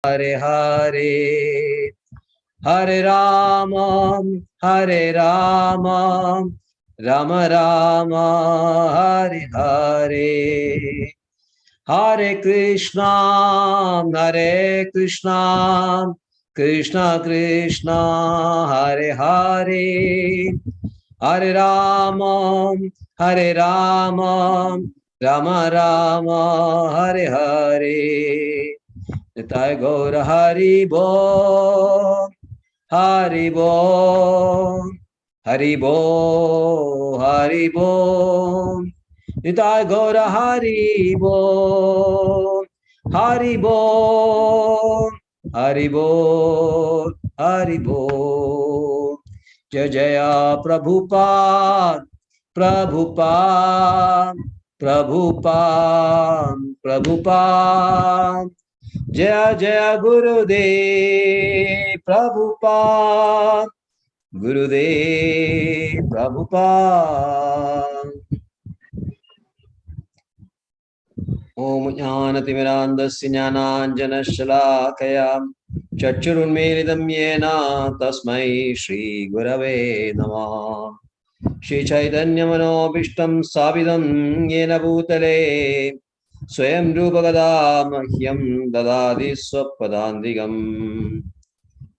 Hare Hare, Hare Rama, Hare Rama, Rama Rama, Hare Hare, Hare Krishna, Hare Krishna, Krishna Krishna, Hare Hare, Hare Rama, Hare Rama, Rama Rama, Hare Hare. Nitai Gaura Hari Bo, Hari Bo, Hari Bo, Hari Bo. Nitai Gaura Hari Bo, Hari Bo, Hari Bo, Hari Bo. Jaya Jaya Prabhupada, Prabhupada, Prabhupada, Prabhupada. Jaya Jaya Gurudev Prabhupada, Gurudev Prabhupada. Om Jnanatimidandasya Jnananjana Shalakaya Chakshurunmilitam Yena Tasmai Shri Gurave Namah. Shri Chaitanya Manobishtam Sabidam Yena Bhutale Swayam Rupa Gada Mahyam Dadadi Swapadandigam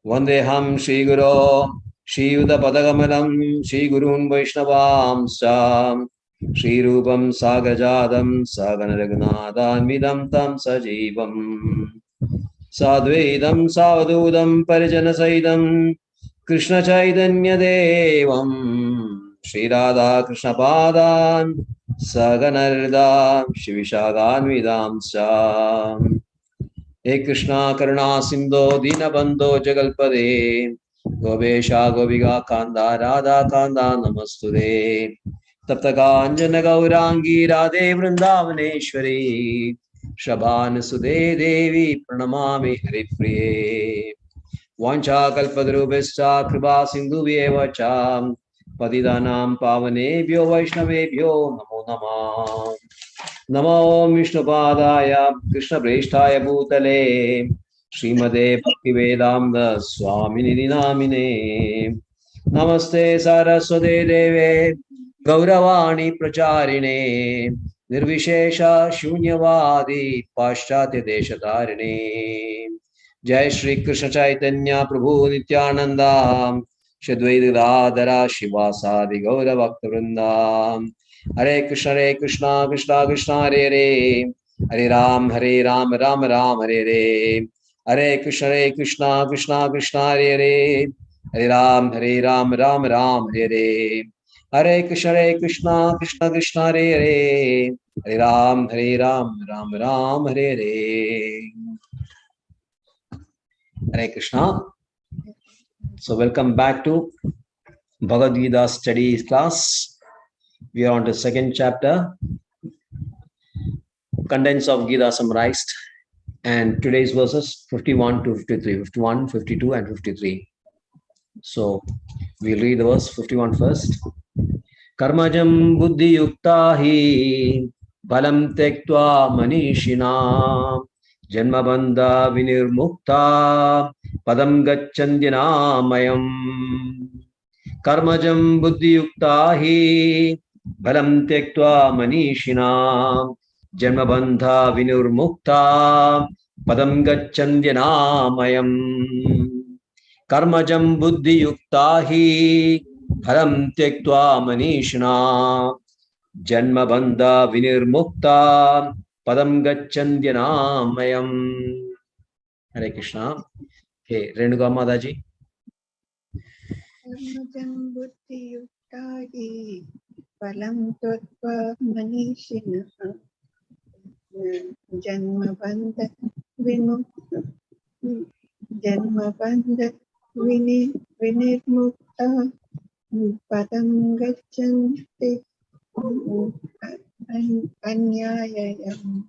Vandeham Shri Guru Shri Yuda Padagamalam Shri Gurun Vaishnavam Sam Shri Rupam Sagajadam Sagana Raghunathan Vidam Tam Sajivam Sadvedam Savadudam Parijana Saidam Krishna Chaitanya Devam Shri Radha Krishna Padan Saganarda Shivishagan Vidam Sam He Krishna Karuna Sindho Dinabandho Jagalpade Gobesha Goviga Kanda Radha Kanda Namastude Taptakanjana Gaurangi Radhe Vrindavaneshwari Shabhan Sude Devi Pranamami Haripriye Vancha Kalpadrubhescha Kripa Sindhubhyeva Cha Patidanam Pavanebhyo Vaishnavebhyo Namo Namah Namo Vishnupadaya Krishna Presthaya Bhutale Srimade Bhaktivedanta Swamini Namine Namaste Saraswate Deve Gauravani Pracharine Nirvishesha Shunyavadi Paschatya Deshatarine Jai Shri Krishna Chaitanya Prabhu Nityananda Shadvaita Radhara Shivasadi Gaura Bhakta Vrinda Hare Krishna Krishna Krishna Hare Hare Hare Ram Ram Ram Hare Hare Hare Krishna Krishna Hare Hare Hare Ram Ram Hare Hare Hare Krishna Krishna Hare Hare Hare Ram Ram Hare Hare. Hare Krishna. So welcome back to Bhagavad Gita study class. We are on to second chapter, contents of Gita summarized, and today's verses 51 to 53, 51, 52 and 53. So we'll read the verse 51 first. Karmajam buddhi yukta hi balam tektva manishina janma bandha vinirmukta padam gacchandina mayam. Karmajam buddhi yukta hi balam tektva manishina janma bandha vinirmukta padam gacchandina mayam. Karmajam buddhi yukta hi bharam tektva manishna janma bandha vinirmukta padam gacchandina mayam. Hare Krishna. Hey, Renuka Mataji. Karmajam buddhi yukta hi bharam tektva manishna janma bandha vinirmukta padam gacchanti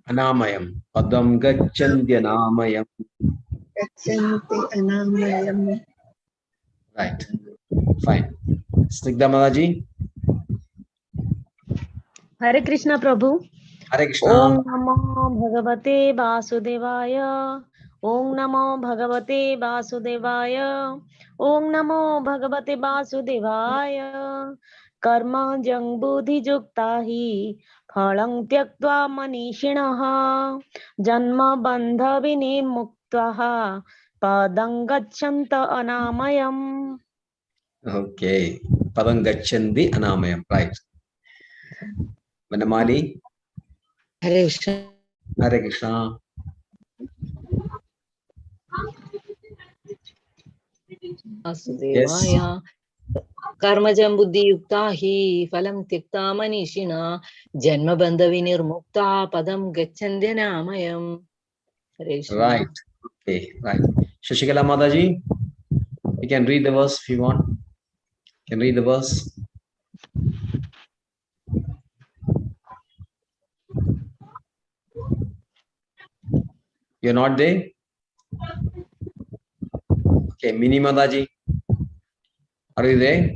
Anamayam. Padam gacchandyanayam. Anamayam. Right. Fine. Snigdha Mataji. Hare Krishna Prabhu. Hare Krishna. Om Namo Bhagavate Vasudevaya. Om Namo Bhagavate Vasudevaya. Om Namo Bhagavate Vasudevaya. Karma jang buddhi jukta hi phalang tyaktva manishinaha janma bandha vinimuktaha padang gacchanta anamayam. Okay. Padam gacchandi anamayam. Right. Vanamali. Hare Krishna. Hare Krishna. Yes. Vasudevaya. Karmajam buddhi yukta hi phalam tyakta manishina janma bandha vinirmukta padam gacchantanamayam. Hare Krishna. Right. Okay. Right. Shashikala Mataji, you can read the verse if you want. You can read the verse. You're not there? Okay. Mini Mataji, are you there?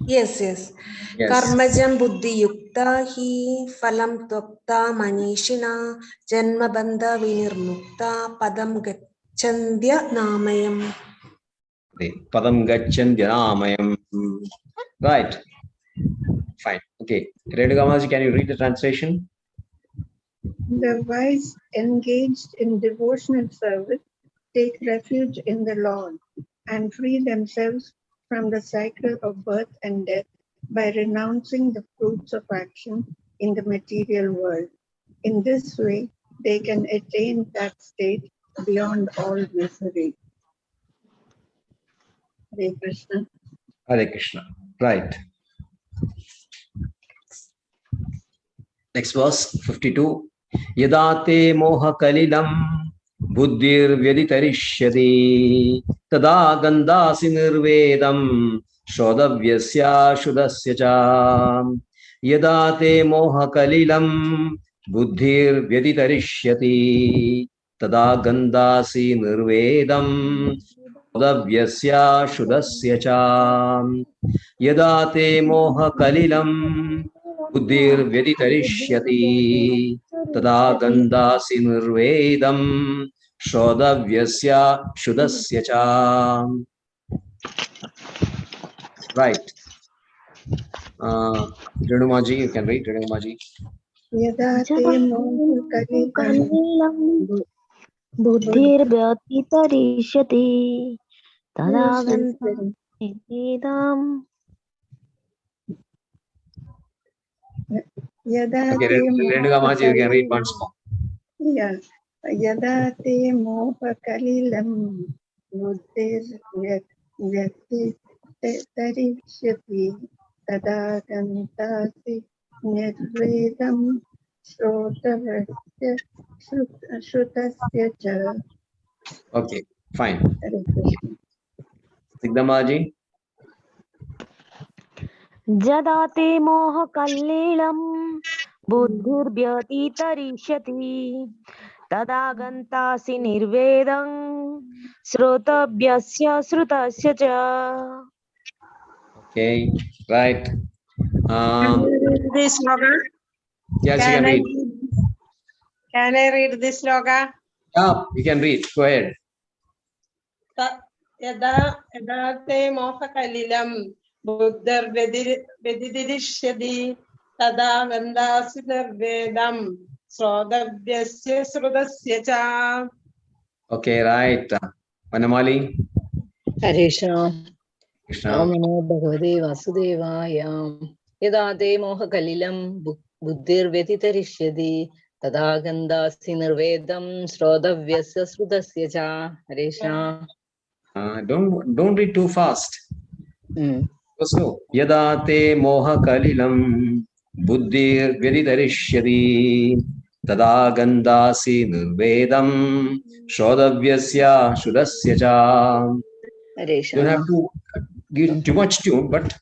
Yes, yes. Yes. Karmajam buddhi yukta hi phalam twakta manishina janma bandha vinirmukta padam gacchantya namayam. Padam gacchandi anamayam. Right. Fine. Okay. Renuka Mataji, can you read the translation? The wise engaged in devotional service take refuge in the Lord and free themselves from the cycle of birth and death by renouncing the fruits of action in the material world. In this way, they can attain that state beyond all misery. Hare Krishna. Hare Krishna. Right. Next verse, 52. Yadate moha kalilam buddhir vyaditarishyati tada gandasi nirvedam shodavyasya shudasya cha. Yadate moha kalilam buddhir vyaditarishyati tada gandasi nirvedam shodavyasya shudasya cha. Yadate moha kalilam buddhir vyaditarishyati tada gandasi nirvedam shodavyasya shudasya cha. Right. Renumaji, you can read. Renumaji. Yada te moha kalilam Buddhir-vyatitarishati tadagantam. Yada Okay, te Renuka moha Maji, you can read once more. Yeah. Yada te moha kalilam buddhir vyati tarishyati tada gantasi nirvedam shrotavasya shrutasya cha. Okay, fine. Hare Krishna. Sigdamaji. Jadate moha kallilam buddhir-vyatitarishati tadagantasi nirvedam srotavyasya srutasya cha. Okay, right. This sloga. Yes, you can read. Can I read this sloga? Yeah, you can read. Go ahead. Yada te moha kalilam buddhar vedidirishyadi tada gandasi nirvedam srodavyasya srudasya cha. Okay, right. Vanamali. Hare Krishna. Krishna. Om Namo Bhagavate Vasudevaya. Yada te moha kalilam buddhir vyatitarishyati tada gandasi nirvedam shrodavyasya srudasya cha. Hare Krishna. Don't read too fast. Hmm. Go slow. Yada te moha kalilam buddhir vyadidarishyati tada gandasi nirvedam shodavyasya shudasya cha. Hare You don't have Krishna. to give too much tune, but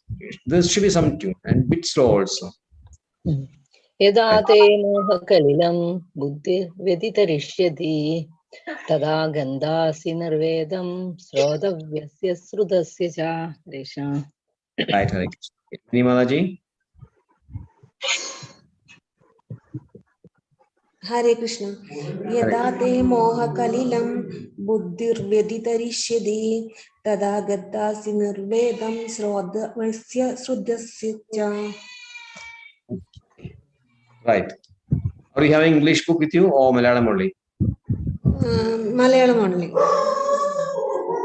there should be some tune and bit slow also. Yada te moha kalilam buddhir vyatitarishyati tada gandasi nirvedam shrodavyasya srudasya cha. Hare Krishna. Right, Hare Krishna. Nimalaji. Hare Krishna. Yada te moha kalilam buddhirvyaditarishyadi tada gaddasi nirvedam srodhavasya sruddhasya cha. Right. Are you having English book with you or Malayalam only? Malayalam only.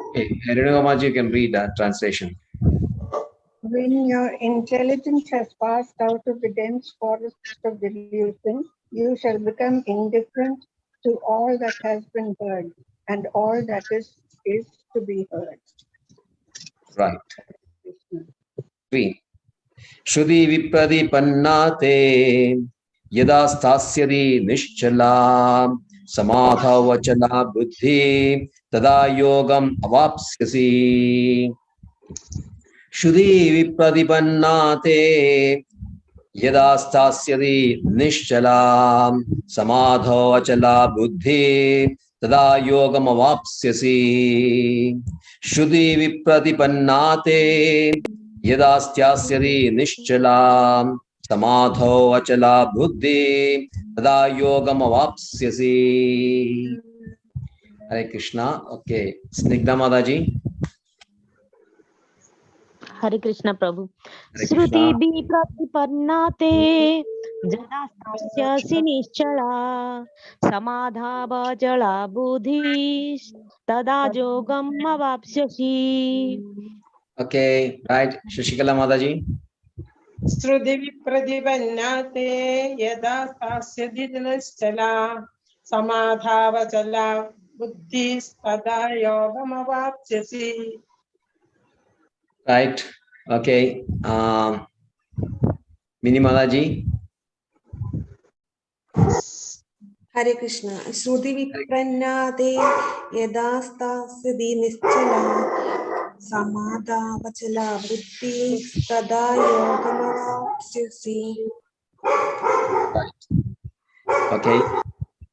Okay, Renugamaji, you can read that translation. When your intelligence has passed out of the dense forest of delusion, you shall become indifferent to all that has been heard and all that is to be heard. Right. 3. Shruti vipradipanna yada stasyadi nischala samadhavachala buddhi tada yogam avapsyasi. Shruti vipradipanna yada stasyadi nischala samadhavachala buddhi tada yogam avapsyasi. Shruti vipradipanna yada stasyadi nischala samadho achala buddhi tada yogam avapsyasi. Hare Krishna. Okay. Snigdha Mataji. Hare Krishna Prabhu. Hare Shruti Krishna. bi pratipannate jada stasyasi nischala samadhava jala buddhi tada yogam avapsyasi. Okay. Right. Shashikala Mataji. Sruti vipradipanna yada stasyadi nischala samadhavachala buddhi tada yogam avapsyasi. Right. Okay. Mini Mataji. Hare Krishna. Shruti viprannate yada stasyadi nischala samadha vachala buddhi tada yogamavapsyasi. Right. Okay.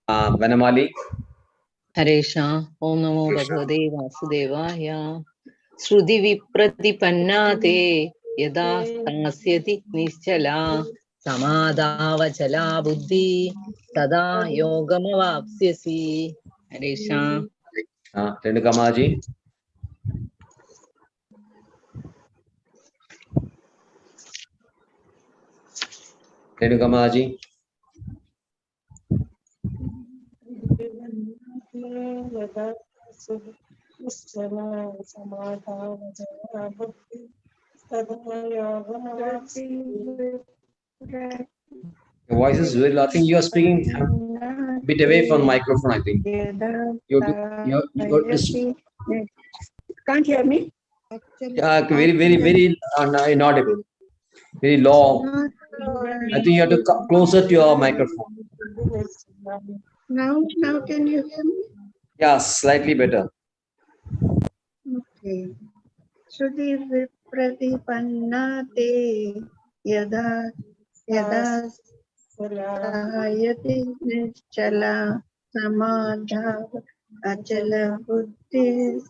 Vanamali. Haresha, Om Namo Bhagavate Vasudevaya. Shruti vipratipanna yada stasyati nischala samadhavachala buddhi tada yogamavapsyasi. Haresha. Renugamaji. Renugamaji. Your voice is very low. I think you are speaking a bit away from the microphone, I think. You got this. Can't hear me? Actually, Very inaudible. Very low. I think you have to come closer to your microphone. Now can you hear me? Yeah, slightly better. Okay. Shruti vipratipanna yada sahayati nischala samadha achala buddhi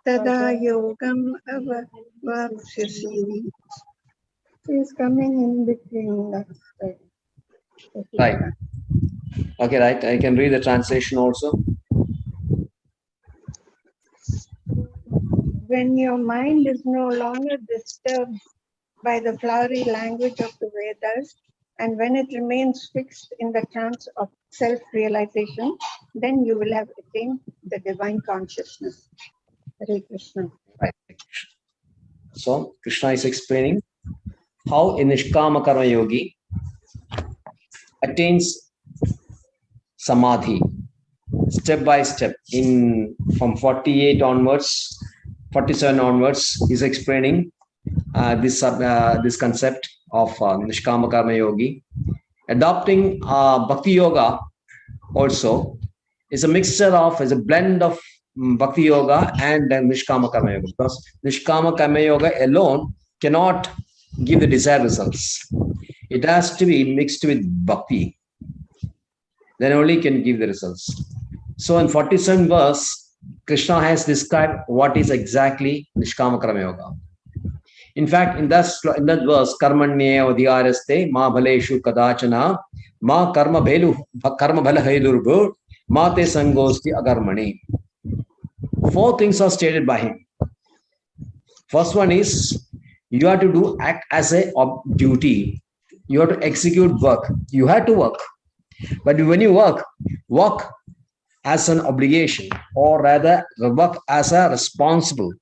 tada yogam avapsyasi. Is coming in between. Right. Okay, right. I can read the translation also. When your mind is no longer disturbed by the flowery language of the Vedas, and when it remains fixed in the trance of self-realization, then you will have attained the divine consciousness. Hare Krishna. Right. So Krishna is explaining how a Nishkama Karma Yogi attains samadhi step by step. In from 48 onwards, 47 onwards, is explaining this concept of Nishkama Karma Yogi. Adopting Bhakti Yoga also is a mixture of, is a blend of Bhakti Yoga and Nishkama Karma Yoga, because Nishkama Karma Yoga alone cannot give the desired results. It has to be mixed with Bhakti. Then only can give the results. So in 47th verse, Krishna has described what is exactly Nishkama Karma Yoga. In fact, in that verse, Karmanye Adhyaraste Ma Bhaleshu Kadachana Ma karma bhelu karma bhala hailurbu mate sangosti agarmani. 4 things are stated by him. First one is you have to do act as a duty. You have to execute work. You have to work. But when you work as an obligation, or rather work as a responsible.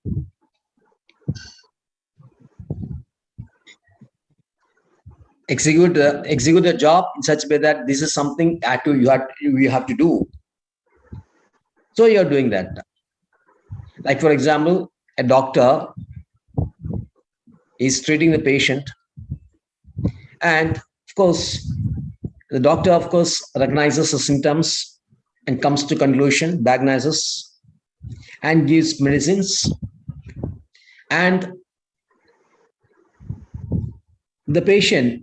Execute the job in such a way that this is something that you have to do. So you're doing that. Like for example, a doctor is treating the patient, and of course, the doctor of course recognizes the symptoms and comes to conclusion, diagnoses, and gives medicines, and the patient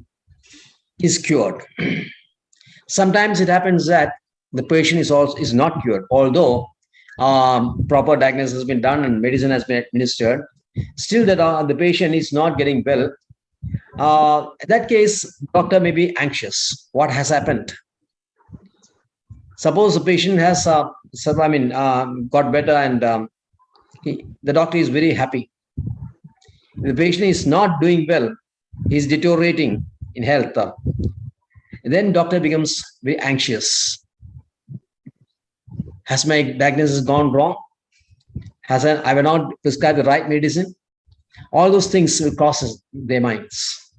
is cured. Sometimes it happens that the patient is not cured, although proper diagnosis has been done and medicine has been administered. Still, that the patient is not getting well. In that case, doctor may be anxious. What has happened? Suppose the patient has, got better, and the doctor is very happy. The patient is not doing well. He is deteriorating in health. Then doctor becomes very anxious. Has my diagnosis gone wrong? I have not prescribed the right medicine? All those things will cross their minds.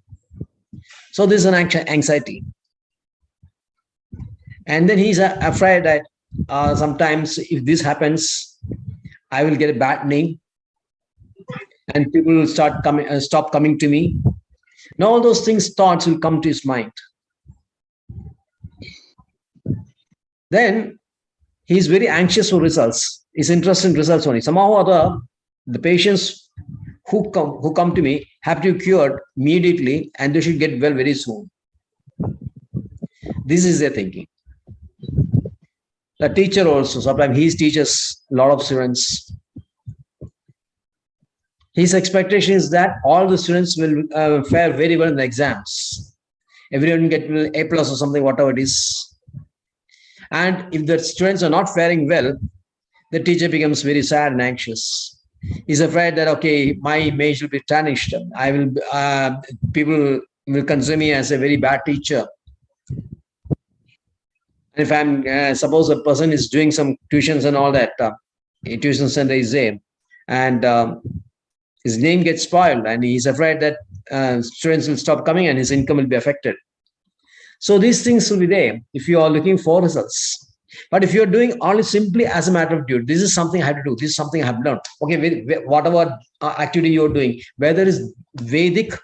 So this is an anxiety. And then he's afraid that sometimes if this happens, I will get a bad name, and people will stop coming to me. Now all those thoughts will come to his mind. Then he is very anxious for results. He's interested in results only. Somehow or other, the patients who come to me have to be cured immediately, and they should get well very soon. This is their thinking. The teacher also, sometimes he teaches a lot of students. His expectation is that all the students will fare very well in the exams. Everyone get A+ or something, whatever it is. And if the students are not faring well, the teacher becomes very sad and anxious. He's afraid that, okay, my image will be tarnished. People will consider me as a very bad teacher. And if I'm, suppose a person is doing some tuitions and all that, tuition center is there, and his name gets spoiled, and he's afraid that students will stop coming and his income will be affected. So these things will be there if you are looking for results. But if you're doing only simply as a matter of duty, this is something I have to do, this is something I have learned. Okay, whatever activity you're doing, whether it's Vedic,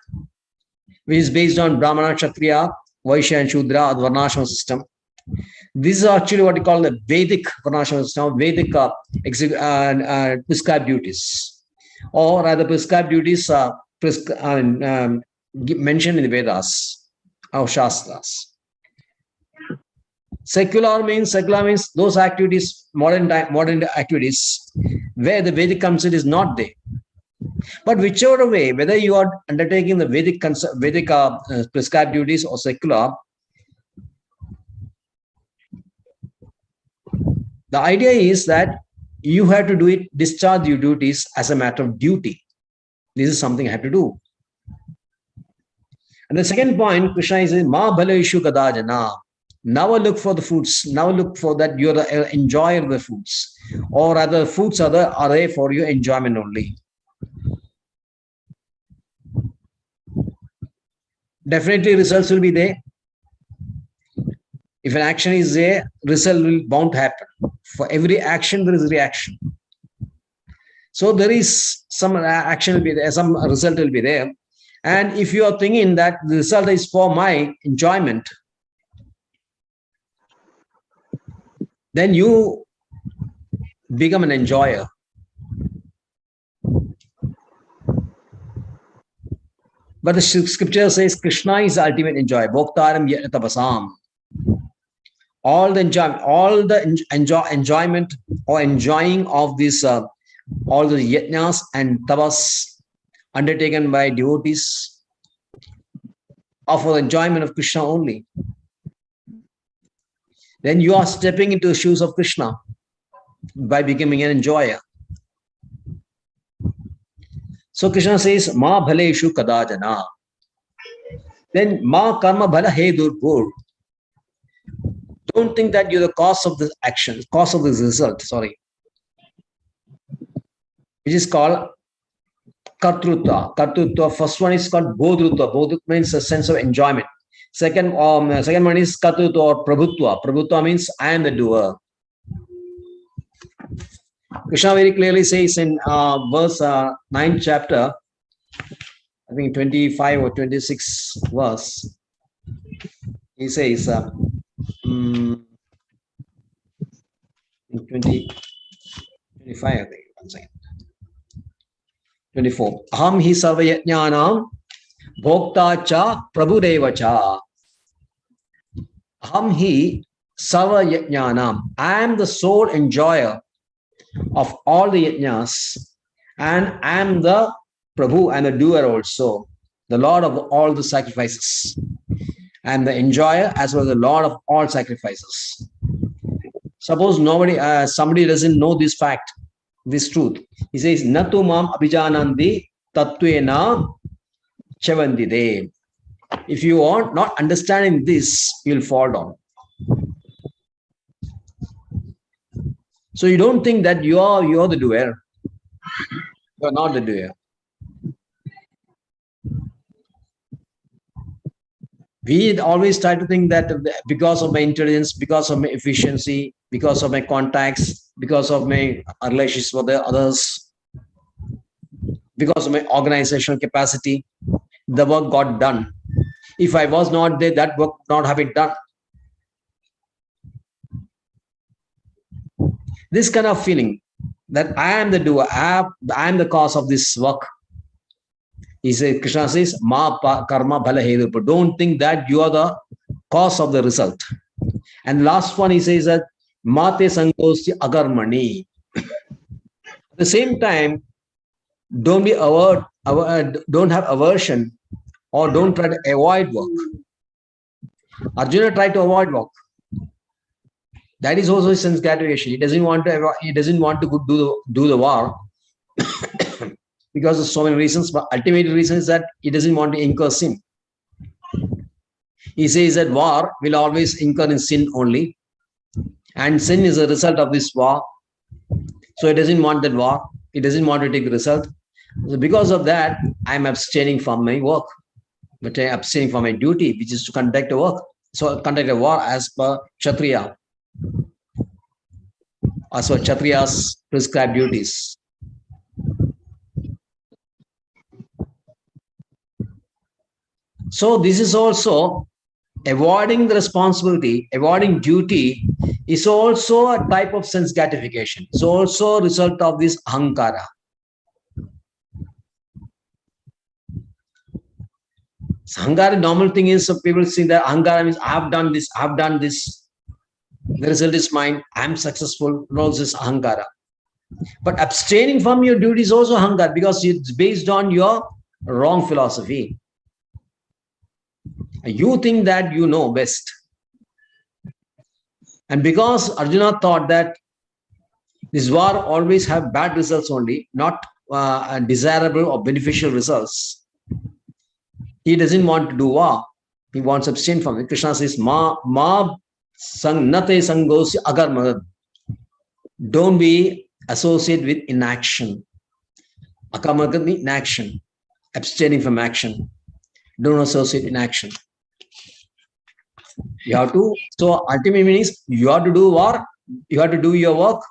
which is based on Brahmana, Kshatriya, Vaishya and Shudra, or the Varnashram system. This is actually what we call the Vedic Varnashram system, Vedic prescribed duties. Or rather, prescribed duties are mentioned in the Vedas or Shastras. Secular means those activities, modern activities, where the Vedic concept is not there. But whichever way, whether you are undertaking the Vedic prescribed duties or secular, the idea is that you have to do it, discharge your duties as a matter of duty. This is something I have to do. And the second point, Krishna is Ma Bhalaishu Kadajana. Now look for the fruits. Now look for that you're the enjoyer of the fruits. Or rather, fruits are there for your enjoyment only. Definitely results will be there. If an action is there, result will bound to happen. For every action, there is a reaction. So there is some action will be there, some result will be there. And if you are thinking that the result is for my enjoyment, then you become an enjoyer. But the scripture says Krishna is the ultimate enjoyer. Bhoktaram yajna tapasam. All the enjoyment or enjoying of this, all the yajnas and tapas undertaken by devotees are for the enjoyment of Krishna only. then you are stepping into the shoes of Krishna by becoming an enjoyer. So Krishna says, Ma bhaleshu kadajana. Then ma karma bhala he durpur. Don't think that you're the cause of this action, cause of this result, sorry. Which is called kartrutva. Kartrutva, first one is called bodhrutva. Bodhrutva means a sense of enjoyment. Second one is kartrutva or prabhutva. Prabhutva means I am the doer. Krishna very clearly says in verse 9 chapter, I think 25 or 26 verse, he says, 20, 25, I think, one second. 24. Aham hi sarvayajnanam bhokta cha prabhudeva cha. Aham hi sarvayajnanam. I am the sole enjoyer of all the yajnas, and I am the Prabhu and the doer also, the Lord of all the sacrifices. I am the enjoyer as well as the Lord of all sacrifices. Suppose somebody doesn't know this fact, this truth. He says, Natu mam abhijanandi tattvena chavandide. If you are not understanding this, you'll fall down. So you don't think that you are the doer. You are not the doer. We always try to think that because of my intelligence, because of my efficiency, because of my contacts, because of my relations with the others, because of my organizational capacity, the work got done. If I was not there, that work would not have been done. This kind of feeling that I am the doer, I am the cause of this work. He says, Krishna says, Ma karma bhala hedu. Don't think that you are the cause of the result. And the last one, he says that Mate sangosya agarmani. At the same time, don't have aversion, or don't try to avoid work. Arjuna tried to avoid work. That is also sense gratification. He doesn't want to do the war because of so many reasons, but ultimate reason is that he doesn't want to incur sin. He says that war will always incur in sin only, and sin is a result of this war. So he doesn't want that war. He doesn't want to take the result. So because of that, I'm abstaining from my work, but I'm abstaining from my duty, which is to conduct a work. So conduct a war as per Kshatriya, as per Kshatriya's prescribed duties. So this is also avoiding the responsibility, avoiding duty is also a type of sense gratification. It's also a result of this ahankara. So ahankara, normal thing is, so people think that ahankara means I have done this, the result is mine, I'm successful, all this ahankara. But abstaining from your duty is also ahankara, because it's based on your wrong philosophy. You think that you know best. And because Arjuna thought that this war always have bad results only, not desirable or beneficial results, he doesn't want to do war. He wants to abstain from it. Krishna says, Ma sang nate sangosya agar. Don't be associated with inaction. Akamagad means inaction, abstaining from action. Don't associate in action. You have to, so ultimately means you have to do war, you have to do your work,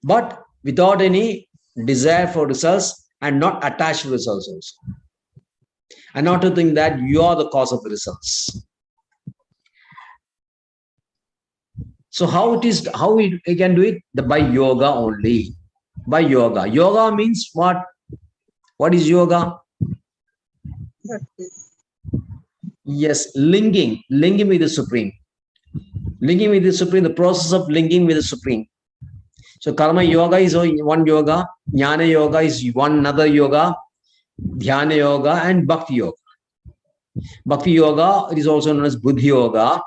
but without any desire for results and not attached to results also. And not to think that you are the cause of the results. So how we can do it? By yoga only. By yoga. Yoga means what? What is yoga? Yes, linking with the Supreme. Linking with the Supreme, the process of linking with the Supreme. So karma yoga is one yoga, jnana yoga is one another yoga, dhyana yoga and bhakti yoga. Bhakti yoga, it is also known as buddhi yoga.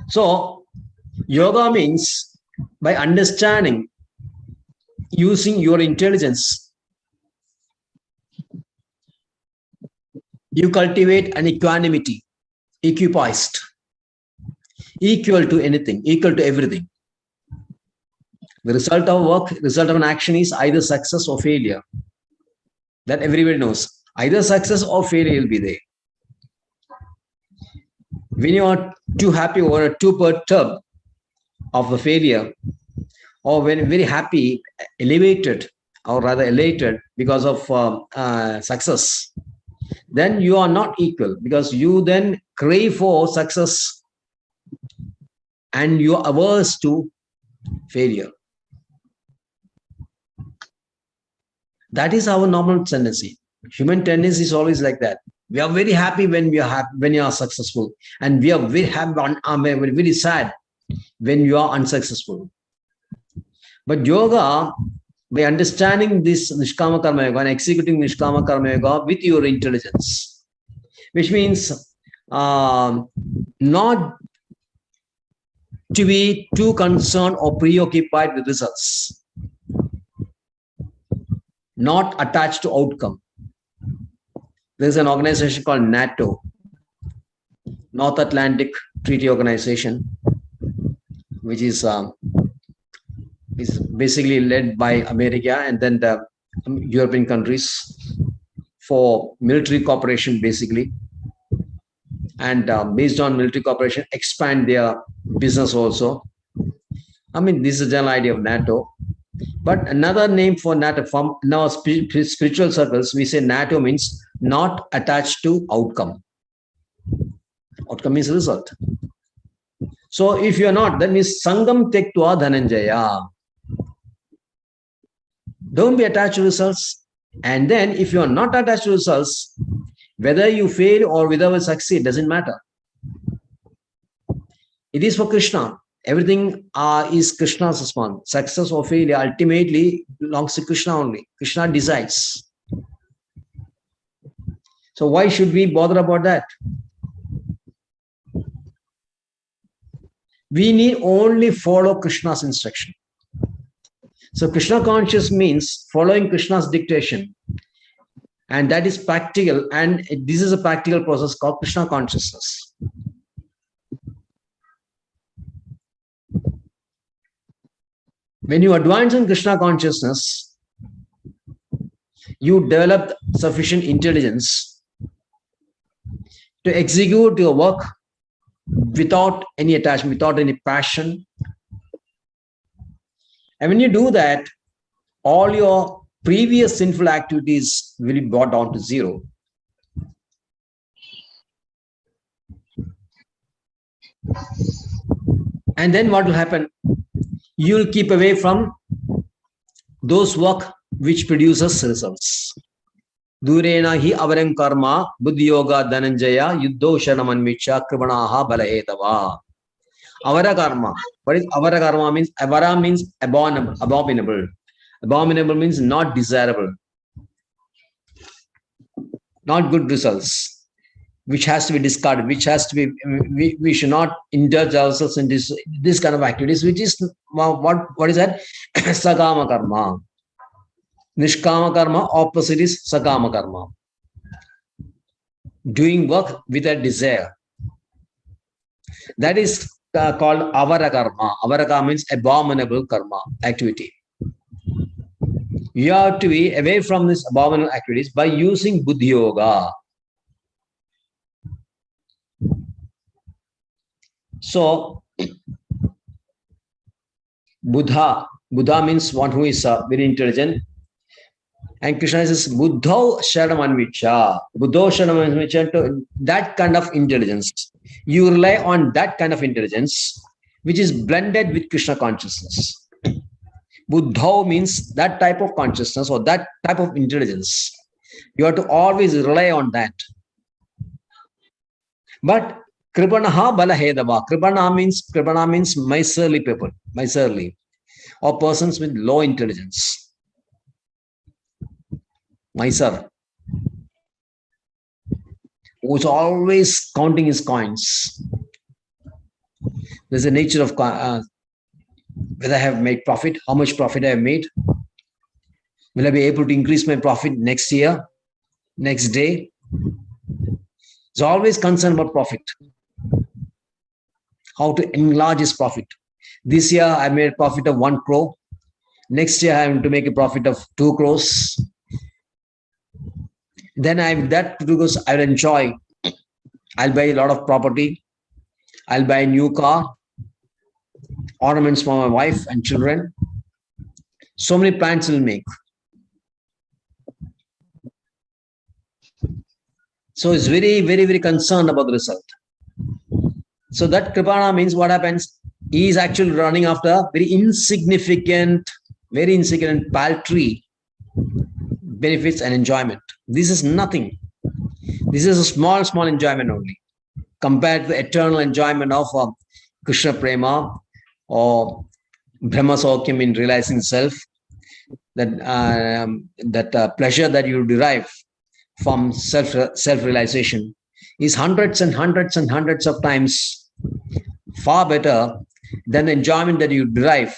So yoga means by understanding, using your intelligence, you cultivate an equanimity, equipoised, equal to anything, equal to everything. The result of work, result of an action is either success or failure. That everybody knows. Either success or failure will be there. When you are too happy or too perturbed of the failure, or when very happy, elevated, or rather elated because of success, then you are not equal, because you then crave for success and you are averse to failure. That is our normal tendency. Human tendency is always like that. We are very happy when we are happy, when you are successful, and we are very happy, very sad when you are unsuccessful. But yoga, by understanding this Nishkama Karma Yoga and executing Nishkama Karma Yoga with your intelligence, which means not to be too concerned or preoccupied with results, not attached to outcome. There's an organization called NATO, North Atlantic Treaty Organization, which is basically led by America and then the European countries for military cooperation, basically. And based on military cooperation, expand their business also. I mean, this is the general idea of NATO. But another name for NATO, from now spiritual circles, we say NATO means not attached to outcome. Outcome means result. So if you are not, that means Sangam Tektva Dhananjaya. Don't be attached to results. And then if you are not attached to results, whether you fail or whether you succeed, doesn't matter. It is for Krishna. Everything is Krishna's response. Success or failure ultimately belongs to Krishna only. Krishna decides. So why should we bother about that? We need only follow Krishna's instruction. So Krishna conscious means following Krishna's dictation. And that is practical. And this is a practical process called Krishna consciousness. When you advance in Krishna consciousness, you develop sufficient intelligence to execute your work without any attachment, without any passion. And when you do that, all your previous sinful activities will be brought down to zero. And then what will happen? You will keep away from those work which produces results. Durena hi avaram karma buddhi yoga dhananjaya yuddho shanamanvicha kribanaha balahetava. Avara karma. What is avara karma means? Avara means abominable. Abominable means not desirable. Not good results, which has to be discarded, which has to be, we should not indulge ourselves in this kind of activities, which is, what is that? Sakama karma. Nishkama karma, opposite is sakama karma. Doing work with a desire. That is called avara karma. Avara karma means abominable karma, activity. You have to be away from these abominable activities by using buddhi yoga. So, Buddha means one who is very intelligent. And Krishna says, Buddho Sharanamanicha. Buddho Sharanamanicha, to that kind of intelligence. You rely on that kind of intelligence, which is blended with Krishna consciousness. Buddho means that type of consciousness or that type of intelligence. You have to always rely on that. But Kripanaha balahedava. Kripana means miserly people, miserly, or persons with low intelligence. Miser, who's always counting his coins. There's a nature of whether I have made profit, how much profit I have made. Will I be able to increase my profit next year, next day? It's always concerned about profit. How to enlarge his profit. This year I made a profit of 1 crore. Next year I am to make a profit of 2 crores. Then that 2 crores I'll enjoy. I'll buy a lot of property. I'll buy a new car, ornaments for my wife and children. So many plans will make. So it's very, very, very concerned about the result. So that Kripana means what happens? He is actually running after very insignificant, paltry benefits and enjoyment. This is nothing. This is a small enjoyment only compared to the eternal enjoyment of Krishna Prema or Brahma Saukyam in realizing self. That pleasure that you derive from self-realization is hundreds and hundreds and hundreds of times far better than the enjoyment that you derive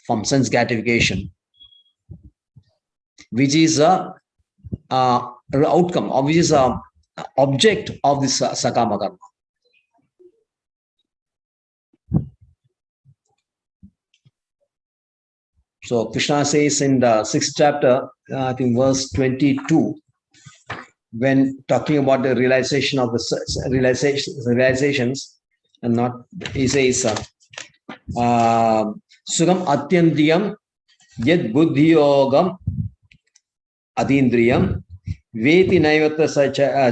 from sense gratification, which is a outcome, or which is a object of this sakama karma. So Krishna says in the 6th chapter, I think verse 22, when talking about the realization of the realizations, and not, he says, Sugam Atyandiyam Yad Buddhi Yogam Adindriyam Veti Naivata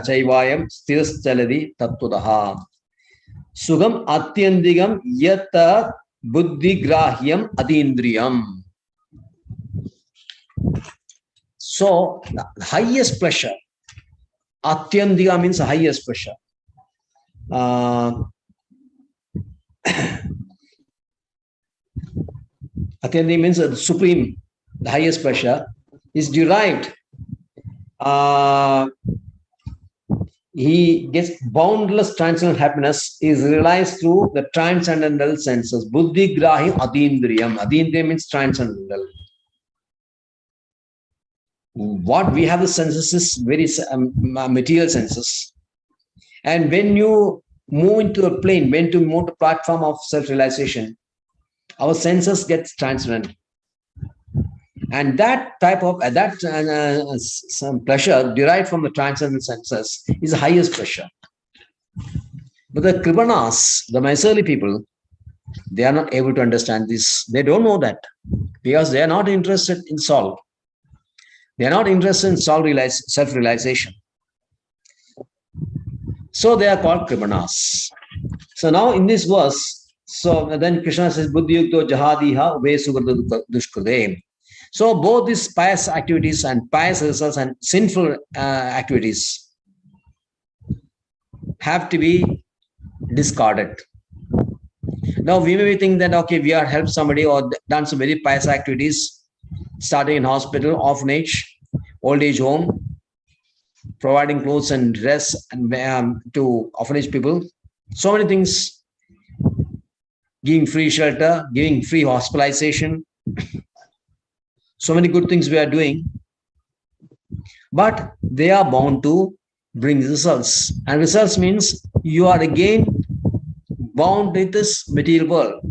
Chaivayam Stiras Chaladi Tattudaha. Sugam Atyandiyam Yata Buddhi Grahyam Adindriyam. So, the highest pleasure, Atyandika means the highest pleasure. Atyandika means the supreme, the highest pleasure is derived. He gets boundless transcendental happiness is realized through the transcendental senses. Buddhi Grahim Adindriyam. Adindriyam means transcendental. What we have the senses is very material senses, and when you move into a plane, when you move to platform of self-realization, our senses get transcendent, and that type of some pleasure derived from the transcendent senses is the highest pleasure. But the Kripanas, the miserly people, they are not able to understand this. They don't know that because they are not interested in soul. They are not interested in self-realization. So they are called Kripanas. So now in this verse, so then Krishna says, Buddhi Yukto Jahadiha Ube Sukrata Dushkrade. So both these pious activities and pious results and sinful activities have to be discarded. Now we may think that, okay, we have helped somebody or done some very pious activities, starting in hospital, orphanage, old age home, providing clothes and dress and to orphanage people. So many things, giving free shelter, giving free hospitalization. So many good things we are doing. But they are bound to bring results. And results means you are again bound with this material world.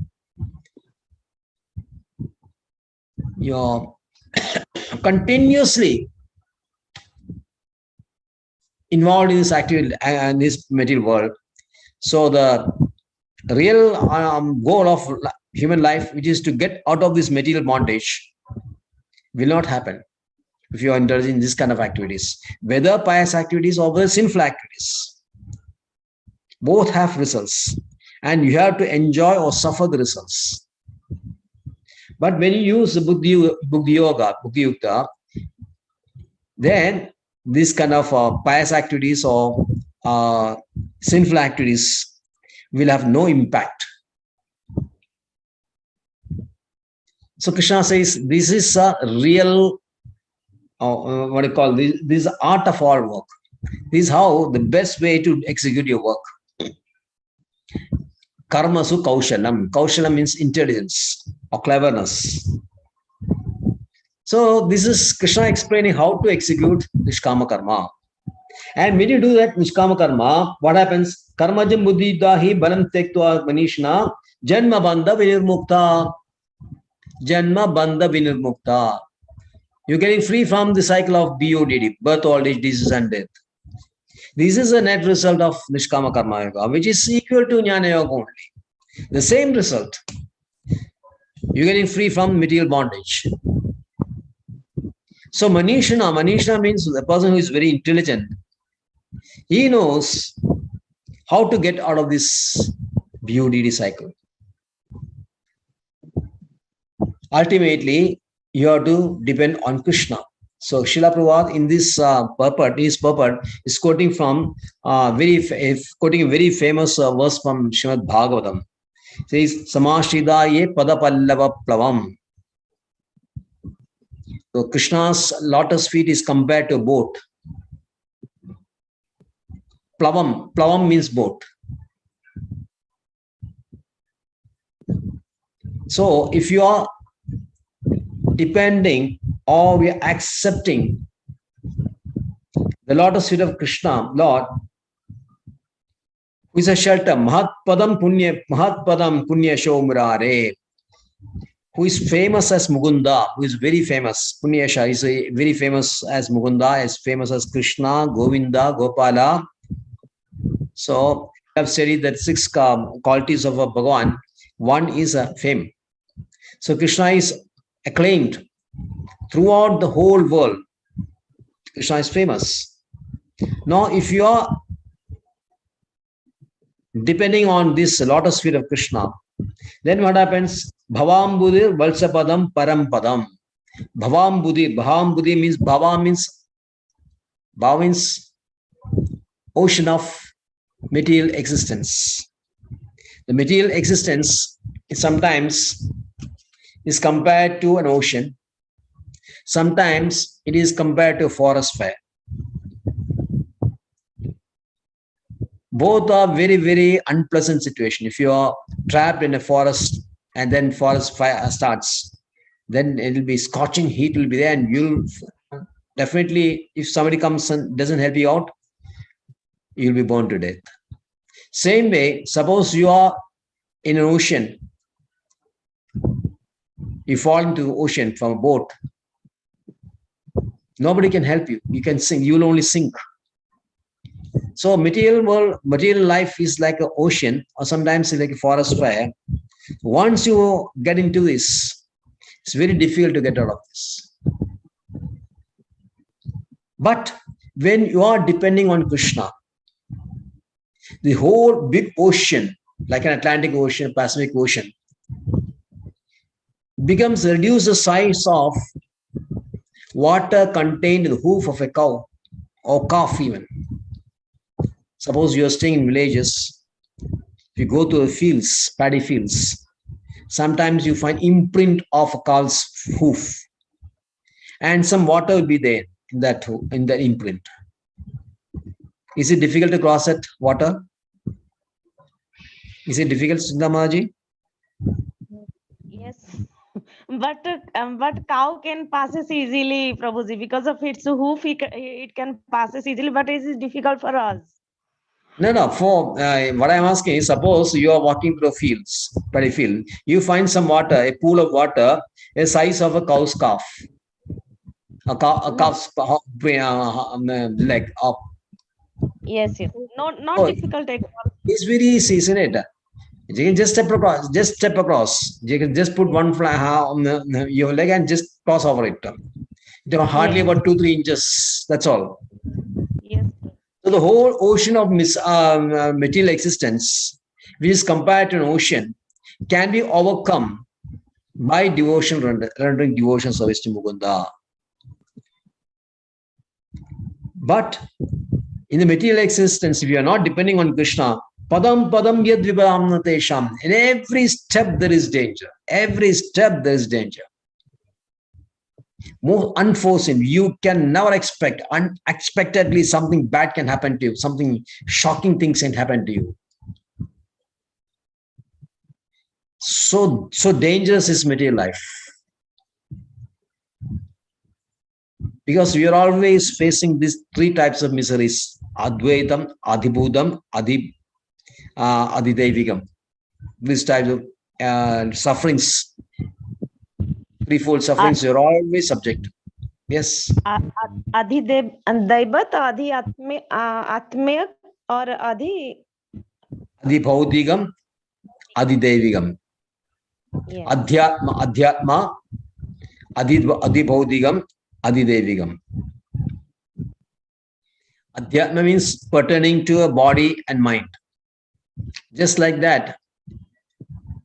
You're continuously involved in this activity and this material world. So the real goal of human life, which is to get out of this material bondage, will not happen if you are indulging in this kind of activities, whether pious activities or whether sinful activities. Both have results, and you have to enjoy or suffer the results. But when you use the Buddhi Yoga, Buddhi Yukta, then this kind of pious activities or sinful activities will have no impact. So Krishna says this is a real, what do you call this? This is art of all work. This is how the best way to execute your work. Karmasu kaushalam. Kaushalam means intelligence or cleverness. So this is Krishna explaining how to execute nishkama karma. And when you do that nishkama karma, what happens? Karmajam buddhidahi balam tektva manishna janma bandha vinirmukta. Janma bandha vinirmukta. You're getting free from the cycle of BODD, birth, old age, disease, and death. This is a net result of nishkama karma yoga, which is equal to jnana yoga only. The same result. You're getting free from material bondage. So Manishna means the person who is very intelligent. He knows how to get out of this BODD cycle. Ultimately, you have to depend on Krishna. So Srila Prabhupada in this purport is quoting from quoting a very famous verse from Srimad Bhagavatam. It says, Samashridaye padapallava plavam. So Krishna's lotus feet is compared to a boat. Plavam means boat. So if you are depending or we are accepting the lotus feet of Krishna, Lord, who is a shelter, Mahatpadam Punya Shomurare, who is famous as Mukunda, who is very famous. Punyasha is very famous as Mukunda, as famous as Krishna, Govinda, Gopala. So I have studied that 6 qualities of a Bhagavan. One is fame. So Krishna is acclaimed throughout the whole world. Krishna is famous. Now, if you are depending on this lotus feet of Krishna, then what happens? Bhavam Valsapadam Parampadam. Bhavam Buddhi means Bhava means ocean of material existence. The material existence is sometimes is compared to an ocean. Sometimes it is compared to a forest fire. Both are very, very unpleasant situation. If you are trapped in a forest and then forest fire starts, then it will be scorching heat will be there, and you'll definitely, if somebody comes and doesn't help you out, you'll be burned to death. Same way, suppose you are in an ocean, you fall into the ocean from a boat, nobody can help you. You can sink, you will only sink. So material life is like an ocean, or sometimes it's like a forest fire. Once you get into this, it's very difficult to get out of this. But when you are depending on Krishna, the whole big ocean, like an Atlantic Ocean, Pacific Ocean, becomes reduced the size of water contained in the hoof of a cow or calf even. Suppose you are staying in villages, if you go to the fields, paddy fields, sometimes you find imprint of a cow's hoof, and some water will be there in that imprint. Is it difficult to cross that water? Is it difficult, Sindamaji? Yes, but cow can passes easily, Prabhuji, because of its hoof. It can passes easily, but it is difficult for us. No. For what I'm asking is, suppose you are walking through fields, paddy field, you find some water, a pool of water, a size of a cow's calf, a calf's leg up. Yes. Not difficult at all. It's very easy, isn't it? You can just step across. You can just put one fly on your leg and just cross over it. Hardly about 2-3 inches. That's all. Yes. So the whole ocean of material existence, which is compared to an ocean, can be overcome by devotion, rendering devotion service to Mukunda. But in the material existence, if you are not depending on Krishna, padam yad vibhamna tesham, in every step there is danger. Every step there is danger. More unforeseen. You can never expect. Unexpectedly, something bad can happen to you. Something shocking things can happen to you. So dangerous is material life. Because we are always facing these three types of miseries: Advaitam, Adhibhudam, Adidevigam. These types of sufferings, threefold sufferings, you're always subject. Yes. Adhidev and Daibat, Adhi Atmaya or Adhibhaudigam, Adidevigam. Yes. Adhyatma, Adhibhaudigam, Adidevigam. Adhyatma means pertaining to a body and mind. Just like that,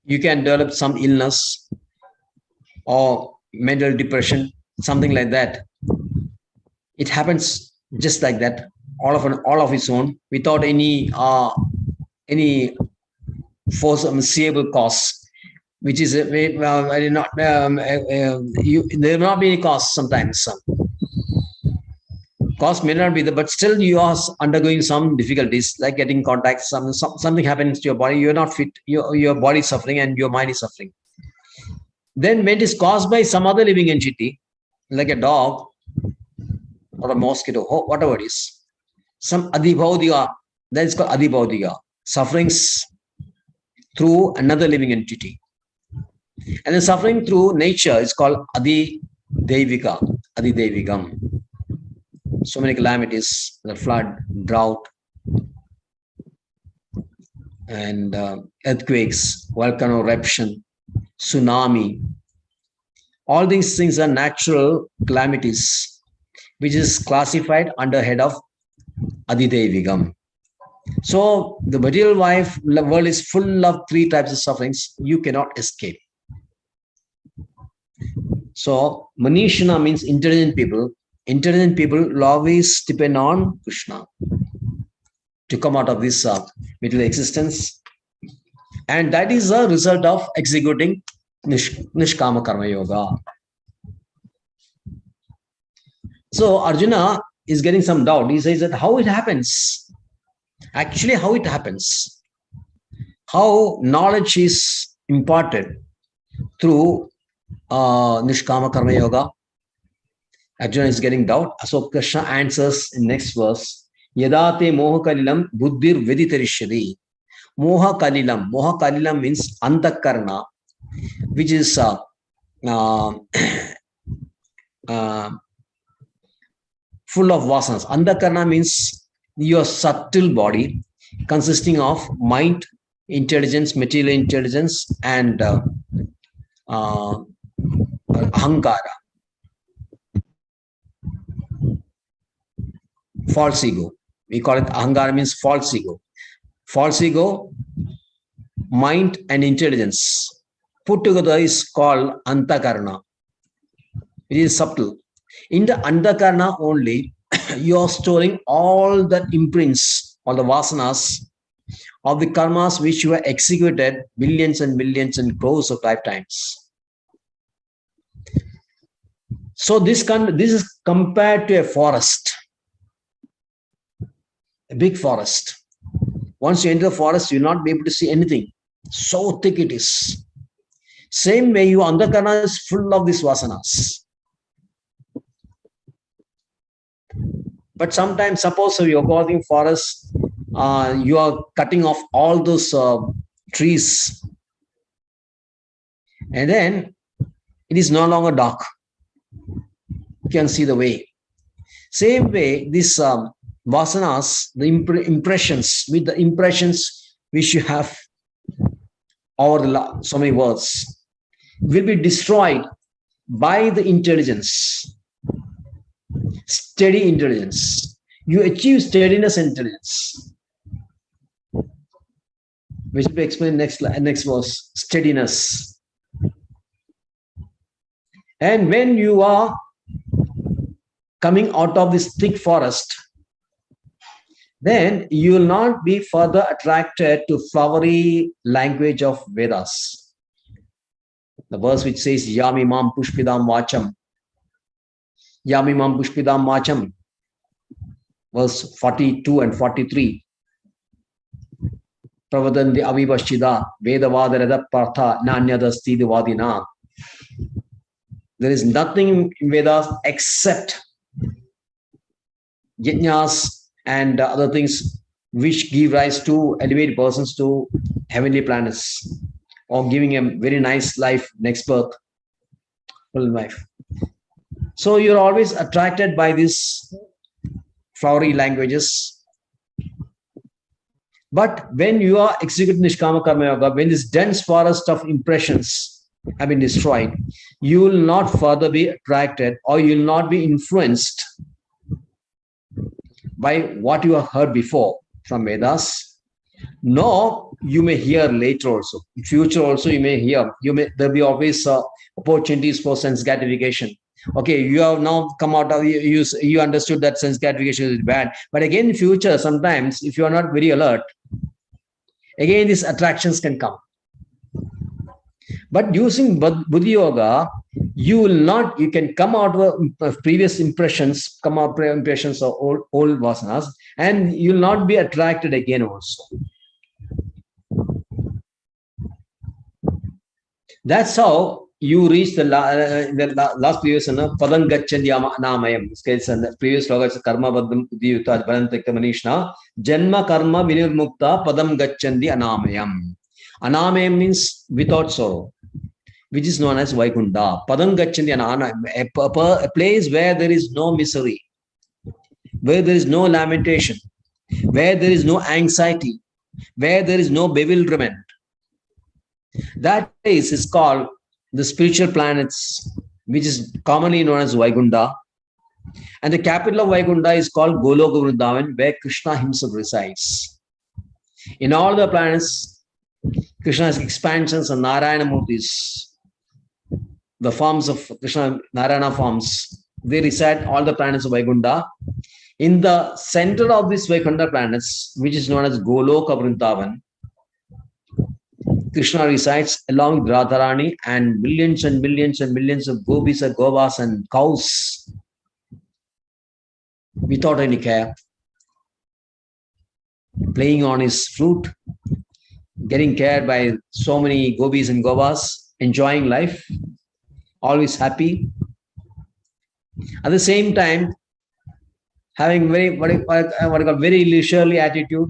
you can develop some illness or mental depression, something like that. It happens just like that, all of its own, without any foreseeable cause, which is not there will not be any cause sometimes. Cause may not be there, but still you are undergoing some difficulties, like getting contact. Something happens to your body. You're not fit. Your body is suffering and your mind is suffering. Then when it is caused by some other living entity, like a dog or a mosquito, whatever it is, some adhibhaudiga, that is called adhibhaudiga, sufferings through another living entity. And the suffering through nature is called adidevika, adidevigam. So many calamities, the flood, drought, and earthquakes, volcano eruption, tsunami. All these things are natural calamities, which is classified under head of adidevigam. So the material world is full of three types of sufferings you cannot escape. So Manishana means intelligent people. Intelligent people will always depend on Krishna to come out of this material existence. And that is a result of executing Nishkama Karma Yoga. So Arjuna is getting some doubt. He says that how it happens. Actually, how it happens. How knowledge is imparted through Nishkama Karma Yoga. Arjuna is getting doubt. So Krishna answers in next verse. Yadate moha kalilam buddhir veditarishyadi. Moha kalilam. Moha kalilam means antakarna, which is full of vasanas. Antakarna means your subtle body consisting of mind, intelligence, material intelligence, and ahankara. False ego. We call it ahankara, means false ego. False ego, mind and intelligence put together is called antakarna. It is subtle. In the antakarna only, you are storing all the imprints, all the vasanas of the karmas which you have executed billions and millions and crores of lifetimes. So this is compared to a forest. A big forest. Once you enter the forest, you will not be able to see anything. So thick it is. Same way, your antakarna is full of these vasanas. But sometimes, suppose you're going forest, you are cutting off all those trees, and then it is no longer dark. You can see the way. Same way, this vasanas, the impressions, with the impressions which you have over the so many words, will be destroyed by the intelligence, steady intelligence. You achieve steadiness and intelligence, which will be explained next verse. Steadiness. And when you are coming out of this thick forest, then you will not be further attracted to flowery language of Vedas. The verse which says, Yami mam pushpidam vacham. Yami mam pushpidam vacham. Verse 42 and 43. Pravadanti avivashida vedavadarada partha nanyadasti divadina. There is nothing in Vedas except yajnas and other things which give rise to elevate persons to heavenly planets or giving a very nice life next birth, full life. So you're always attracted by these flowery languages. But when you are executing Nishkama Karma Yoga, when this dense forest of impressions have been destroyed, you will not further be attracted or you will not be influenced by what you have heard before from Vedas. No, you may hear later also. In future also you may hear. There'll be always opportunities for sense gratification. Okay, you have now come out of you understood that sense gratification is bad. But again, in future, sometimes if you are not very alert, again these attractions can come. But using Buddhi Yoga, you can come out of previous impressions, come out impressions of old vasanas, and you will not be attracted again also. That's how you reach the last previous Padam Gacchandi Anamayam. The previous sloga is Karma Badam Udiyuta Balantakta Manishna Janma Karma Vinirmukta Padam Gacchandi Anamayam. Anamayam means without sorrow, which is known as Vaikunda. Padam Gacchandi Anamayam, a place where there is no misery, where there is no lamentation, where there is no anxiety, where there is no bewilderment. That place is called the spiritual planets, which is commonly known as Vaikunda. And the capital of Vaikunda is called Goloka Vrindavan, where Krishna himself resides. In all the planets, Krishna's expansions and Narayana Murtis, the forms of Krishna, Narayana forms, they reside all the planets of Vaikunda. In the center of these Vaikunda planets, which is known as Goloka Vrindavan, Krishna resides along with Radharani and millions and millions and millions of gopis and govas and cows without any care, playing on his flute, getting cared by so many gopis and govas, enjoying life, always happy. At the same time, having very leisurely attitude,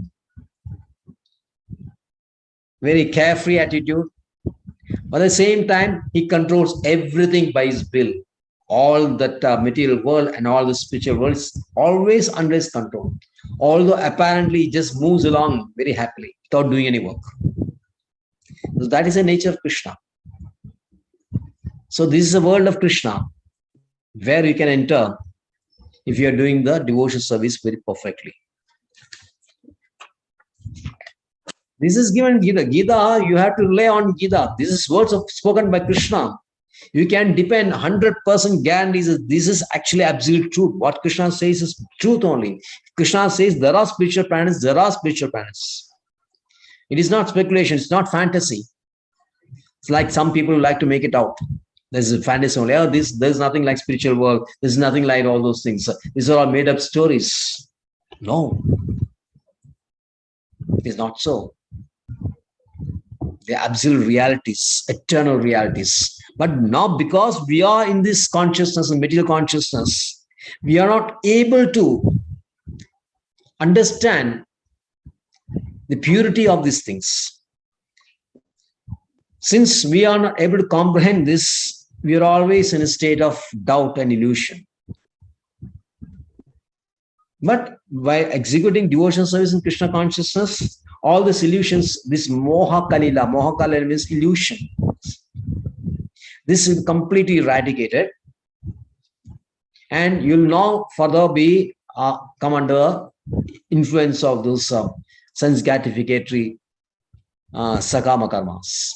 very carefree attitude. But at the same time, he controls everything by his will. All that material world and all the spiritual world is always under his control. Although apparently he just moves along very happily without doing any work. So that is the nature of Krishna. So this is the world of Krishna, where you can enter if you are doing the devotional service very perfectly. This is given Gita. Gita, you have to rely on Gita. This is words spoken by Krishna. You can depend 100% guarantees this is actually absolute truth. What Krishna says is truth only. Krishna says there are spiritual planets, there are spiritual planets. It is not speculation, it's not fantasy. It's like some people like to make it out. There's a fantasy only. Oh, there's nothing like spiritual world. There's nothing like all those things. These are all made up stories. No. It is not so. They are absolute realities, eternal realities. But now, because we are in this consciousness and material consciousness, we are not able to understand the purity of these things. Since we are not able to comprehend this, we are always in a state of doubt and illusion. But by executing devotional service in Krishna consciousness, all these illusions, this moha kalila means illusion. This is completely eradicated, and you'll now further be come under influence of those sense gratificatory sakama karmas.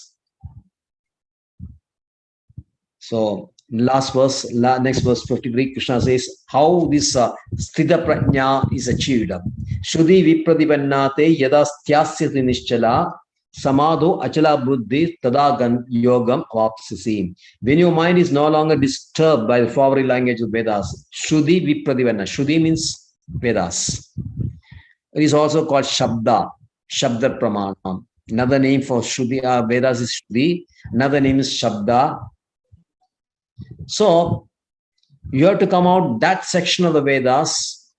So last verse, next verse 53, Krishna says how this sthita prajna is achieved. Shrudi vipradipannate yada styasyati nischala samadho achala buddhi tadagan yogam avapsisi. When your mind is no longer disturbed by the flowery language of Vedas, Shrudi vipradipanna. Shrudi means Vedas. It is also called Shabda. Shabda Pramanam. Another name for Shuddhi, Vedas is Shuddhi. Another name is Shabda. So you have to come out that section of the Vedas,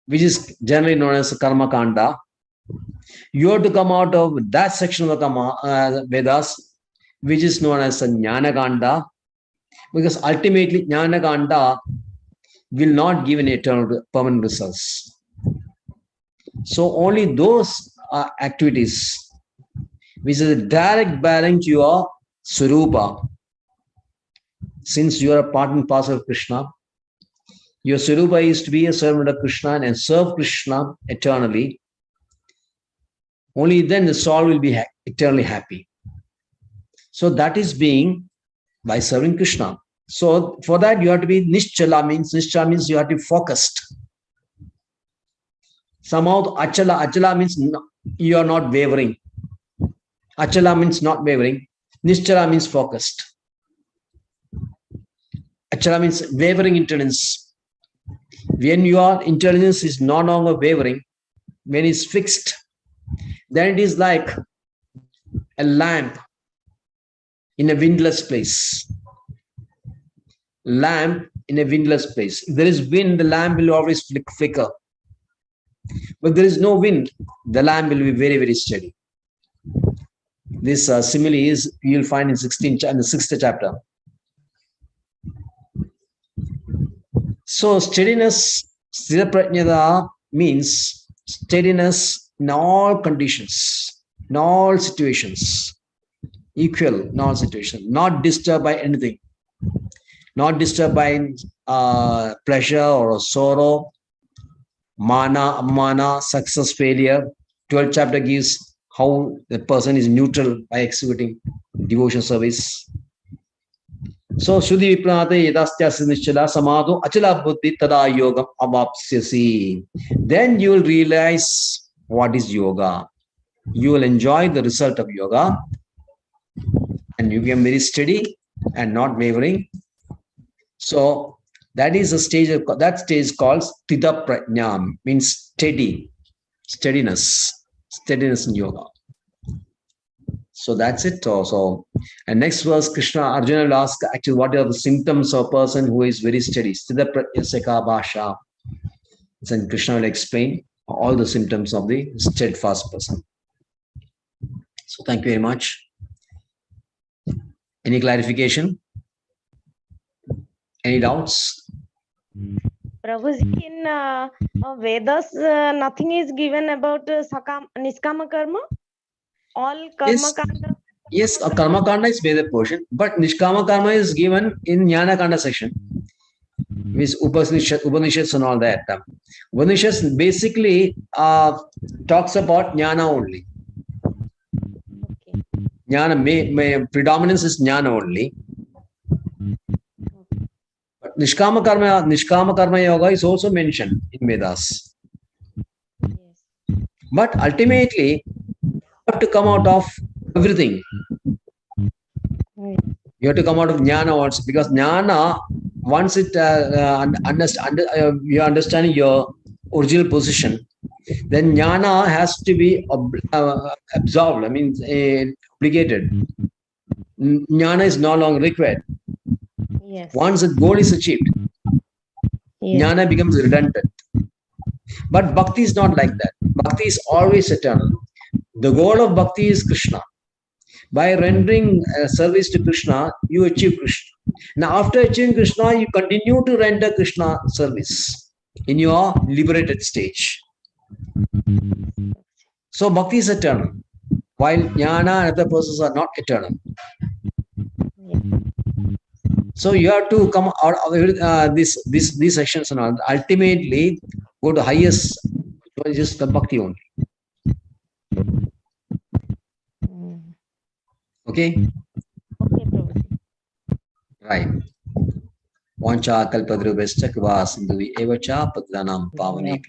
which is generally known as Karma Kanda. You have to come out of that section of the Vedas, which is known as Jnana Kanda, because ultimately Jnana Kanda will not give an eternal permanent results. So only those activities which is a direct bearing to your Swarupa, since you are a part and parcel of Krishna, your Swarupa is to be a servant of Krishna and serve Krishna eternally. Only then the soul will be eternally happy. So that is being by serving Krishna. So for that you have to be Nischala means you have to be focused. Somehow Achala means you are not wavering. Achala means not wavering. Nischala means focused. Achala means wavering intelligence. When your intelligence is no longer wavering, when it's fixed, then it is like a lamp in a windless place. Lamp in a windless place. If there is wind, the lamp will always flicker. But there is no wind, the lamp will be very, very steady. This simile is you'll find in the 6th chapter. So steadiness, Sthiraprajnata means steadiness in all conditions, in all situations, equal in all situations, not disturbed by anything, not disturbed by pleasure or sorrow, mana, amana, success, failure. 12th chapter gives how the person is neutral by executing devotion service. So Shuddhi Vipranate Yadastya Sinichala Samadho Achala Buddhi Tada Yoga Avapsyasi. Then you will realize what is yoga. You will enjoy the result of yoga and you become very steady and not wavering. So that is a stage of that stage called Stita Prajna, means steady, steadiness in yoga. So that's it also. And next verse, Arjuna will ask actually what are the symptoms of a person who is very steady. Stita Prajna Seka Bhasha. Then Krishna will explain all the symptoms of the steadfast person. So thank you very much. Any clarification? Any doubts? Prabhuji, in Vedas, nothing is given about Niskama Karma? All Karma Kanda? Yes, Karma Kanda is Veda portion, but Nishkama Karma is given in Jnana Kanda section, with Upanishads and all that. Upanishads basically talks about Jnana only. Okay. Jnana, predominance is Jnana only. But Nishkama Karma Yoga is also mentioned in Vedas. Yes. But ultimately, you have to come out of everything. You have to come out of Jnana also, because Jnana, once it you understand your original position, then Jnana has to be absorbed, obligated. Jnana is no longer required. Yes. Once the goal is achieved, yes, Jnana becomes redundant. But Bhakti is not like that. Bhakti is always eternal. The goal of Bhakti is Krishna. By rendering service to Krishna, you achieve Krishna. Now, after achieving Krishna, you continue to render Krishna service in your liberated stage. So, Bhakti is eternal, while Jnana and other processes are not eternal. So, you have to come out of these sections and all. Ultimately, go to highest, which is the Bhakti only. Okay? Okay, Prabhuji. Right. Vancha kalpadrubhascha kripa sindhuvi evacha patdanam pavane.